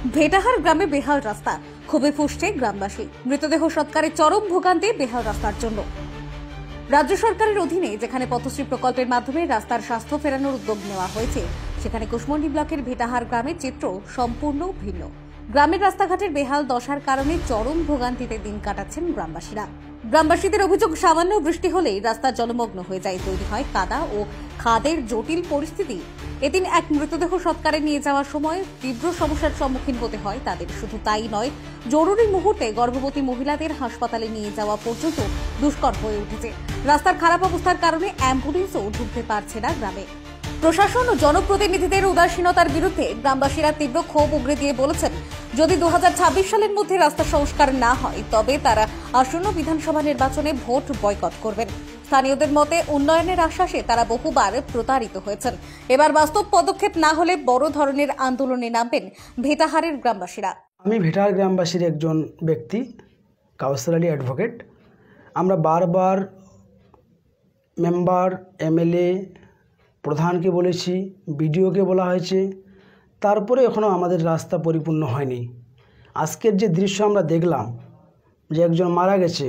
ভেটাহার গ্রামে বেহাল রাস্তা, ক্ষোভে ফুঁসছে গ্রামবাসী। মৃতদেহ সৎকারের চরম ভোগান্তি বেহাল রাস্তার জন্য। রাজ্য সরকারের অধীনে যেখানে পথশ্রী প্রকল্পের মাধ্যমে রাস্তার স্বাস্থ্য ফেরানোর উদ্যোগ নেওয়া হয়েছে, সেখানে কুশমন্ডি ব্লকের ভেটাহার গ্রামের চিত্র সম্পূর্ণ ভিন্ন। গ্রামের রাস্তাঘাটের বেহাল দশার কারণে চরম ভোগান্তিতে দিন কাটাচ্ছেন গ্রামবাসীরা। গ্রামবাসীদের অভিযোগ, সামান্য বৃষ্টি হলেই রাস্তা জলমগ্ন হয়ে যায়, তৈরি হয় কাদা ও খাদের জটিল পরিস্থিতি। এদিন এক মৃতদেহ সৎকারে নিয়ে যাওয়ার সময় তীব্র সমস্যার সম্মুখীন হতে হয় তাদের। শুধু তাই নয়, জরুরি মুহূর্তে গর্ভবতী মহিলাদের হাসপাতালে নিয়ে যাওয়া পর্যন্ত দুষ্কর হয়ে উঠেছে। রাস্তার খারাপ অবস্থার কারণে অ্যাম্বুলেন্সও ঢুকতে পারছে না গ্রামে। প্রশাসন ও জনপ্রতিনিধিদের উদাসীনতার বিরুদ্ধে গ্রামবাসীরা তীব্র ক্ষোভ উগরে দিয়ে বলেছেন, যদি 2026 সালের মধ্যে রাস্তা সংস্কার না হয় তবে তারা আসন্ন বিধানসভা নির্বাচনে ভোট বয়কট করবেন। স্থানীয়দের মতে, উন্নয়নের আশ্বাসে তারা বহুবার প্রতারিত হয়েছেন। এবার বাস্তব পদক্ষেপ না হলে বড় ধরনের আন্দোলনে নামবেন ভেটাহারের গ্রামবাসীরা। আমি ভেটাহার গ্রামবাসীর একজন ব্যক্তি, কাউসার আলী অ্যাডভোকেট। আমরা বারবার মেম্বার, এমএলএ, প্রধানকে বলেছি, বিডিওকে বলা হয়েছে, তারপরে এখনও আমাদের রাস্তা পরিপূর্ণ হয়নি। আজকের যে দৃশ্য আমরা দেখলাম, যে একজন মারা গেছে,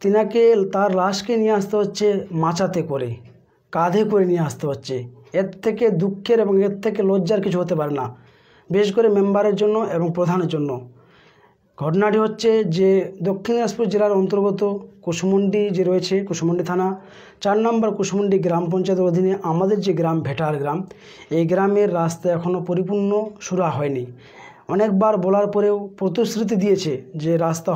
তিনাকে তার লাশকে নিয়ে আসতে হচ্ছে মাচাতে করে, কাঁধে করে নিয়ে আসতে হচ্ছে। এর থেকে দুঃখের এবং এর থেকে লজ্জার কিছু হতে পারে না, বিশেষ করে মেম্বারের জন্য এবং প্রধানের জন্য। ঘটনাটি হচ্ছে যে দক্ষিণ দিনাজপুর জেলার অন্তর্গত কুশমন্ডি যে রয়েছে, কুশমন্ডি থানা 4 নম্বর কুশমন্ডি গ্রাম পঞ্চায়েতের অধীনে আমাদের যে গ্রাম ভেটাহার গ্রাম, এই গ্রামের রাস্তা এখনও পরিপূর্ণ সুরা হয়নি। অনেকবার বলার পরেও প্রতিশ্রুতি দিয়েছে যে রাস্তা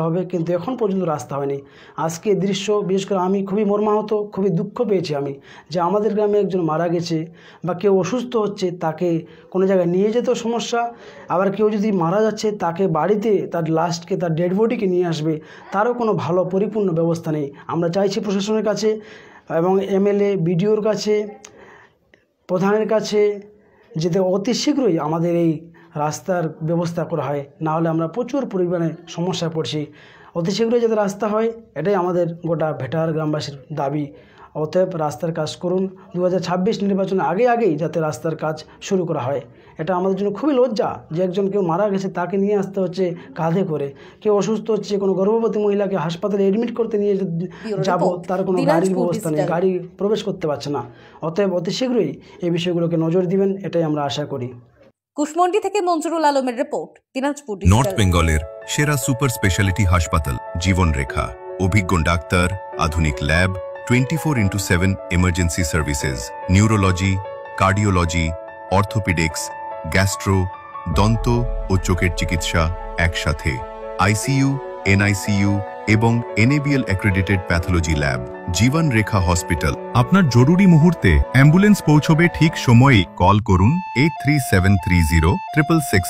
হবে, কিন্তু এখন পর্যন্ত রাস্তা হয়নি। আজকে দৃশ্য, বিশেষ করে আমি খুবই মর্মাহত, খুবই দুঃখ পেয়েছি আমি, যে আমাদের গ্রামে একজন মারা গেছে বা কেউ অসুস্থ হচ্ছে, তাকে কোনো জায়গায় নিয়ে যেতেও সমস্যা। আবার কেউ যদি মারা যাচ্ছে, তাকে বাড়িতে তার লাস্টকে, তার ডেড বডিকে নিয়ে আসবে, তারও কোনো ভালো পরিপূর্ণ ব্যবস্থা নেই। আমরা চাইছি প্রশাসনের কাছে এবং এমএলএ, বিডিওর কাছে, প্রধানের কাছে, যাতে অতি শীঘ্রই আমাদের এই রাস্তার ব্যবস্থা করা হয়, না হলে আমরা প্রচুর পরিমাণে সমস্যায় পড়ছি। অতি শীঘ্রই যাতে রাস্তা হয়, এটাই আমাদের গোটা ভেটাহার গ্রামবাসীর দাবি। অতএব রাস্তার কাজ করুন, 2026 নির্বাচনের আগেই যাতে রাস্তার কাজ শুরু করা হয়। এটা আমাদের জন্য খুবই লজ্জা যে একজন কেউ মারা গেছে, তাকে নিয়ে আসতে হচ্ছে কাঁধে করে। কেউ অসুস্থ হচ্ছে, কোনো গর্ভবতী মহিলাকে হাসপাতালে এডমিট করতে নিয়ে যাব, তার কোনো গাড়ির ব্যবস্থা নেই, গাড়ি প্রবেশ করতে পারছে না। অতএব অতি শীঘ্রই এই বিষয়গুলোকে নজর দিবেন, এটাই আমরা আশা করি। কুশমন্ডি থেকে মঞ্জুরুল আলমের রিপোর্ট, দিনাজপুর। নর্থ বেঙ্গলের সেরা সুপার স্পেশালিটি হাসপাতাল জীবন রেখা, অভিজ্ঞ ডাক্তার, আধুনিক lab, 24/7 emergency services, neurology, cardiology, orthopaedics, gastro, দন্ত ও চোখের চিকিৎসা একসাথে, আইসিইউ, এনআইসিইউ এবং এনএবিএল অ্যাক্রেডিটেড প্যাথোলজি ল্যাব। জীবন রেখা হসপিটাল। আপনার জরুরি মুহূর্তে অ্যাম্বুলেন্স পৌঁছবে ঠিক সময়ে। কল করুন 83730 666